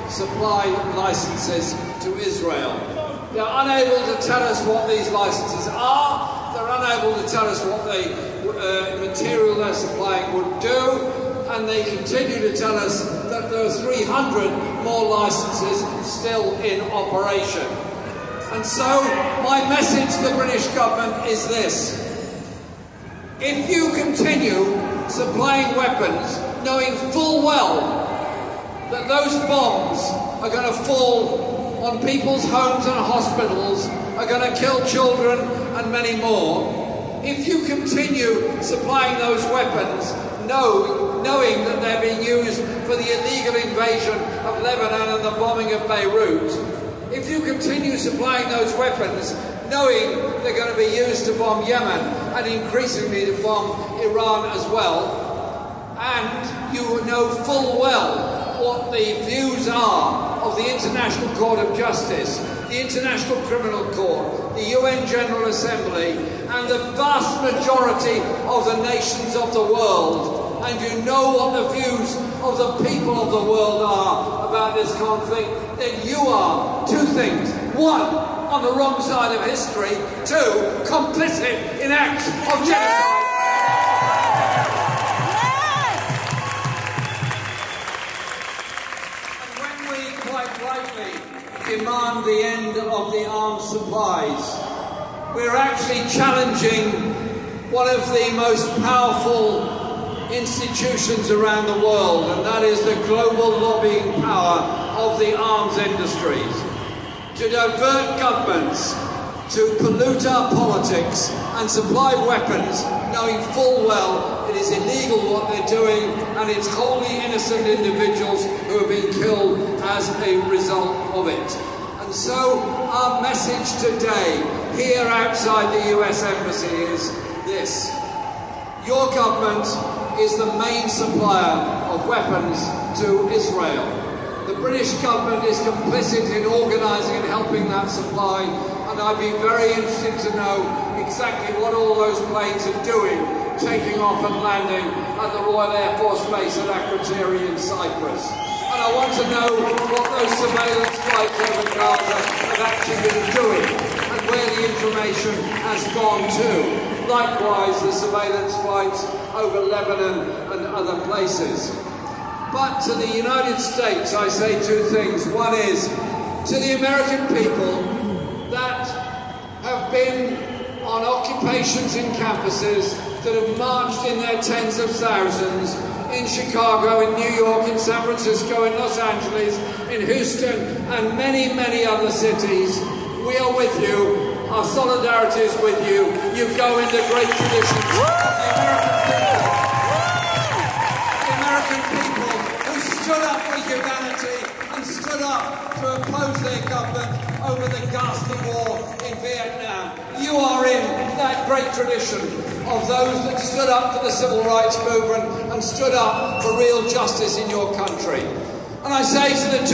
supply licenses to Israel. They're unable to tell us what these licenses are. They're unable to tell us what the material they're supplying would do. And they continue to tell us that there are 300 more licenses still in operation. And so my message to the British government is this. If you continue supplying weapons, knowing full well that those bombs are going to fall on people's homes and hospitals, are going to kill children and many more, if you continue supplying those weapons, knowing that they're being used for the illegal invasion of Lebanon and the bombing of Beirut, if you continue supplying those weapons, knowing they're going to be used to bomb Yemen and increasingly to bomb Iran as well, and you know full well what the views are of the International Court of Justice, the International Criminal Court, the UN General Assembly, and the vast majority of the nations of the world, and you know what the views of the people of the world are about this conflict, then you are two things. One, on the wrong side of history. Two, complicit in acts of genocide. And when we quite rightly demand the end of the arms supplies, we're actually challenging one of the most powerful institutions around the world, and that is the global lobbying power of the arms industries, to divert governments, to pollute our politics and supply weapons, knowing full well it is illegal what they're doing and it's wholly innocent individuals who are being killed as a result of it. And so our message today here outside the US Embassy is this. Your government is the main supplier of weapons to Israel. The British government is complicit in organising and helping that supply, and I'd be very interested to know exactly what all those planes are doing, taking off and landing at the Royal Air Force Base at Akrotiri in Cyprus. And I want to know what those surveillance flights over Gaza have actually been doing, and where the information has gone to. Likewise, the surveillance flights over Lebanon and other places. But to the United States, I say two things. One is, to the American people that have been on occupations in campuses, that have marched in their tens of thousands, in Chicago, in New York, in San Francisco, in Los Angeles, in Houston, and many, many other cities, we are with you. Our solidarity is with you. You go in the great traditions of the American people who stood up for humanity and stood up to oppose their government over the ghastly war in Vietnam. You are in that great tradition of those that stood up for the civil rights movement and stood up for real justice in your country. And I say to the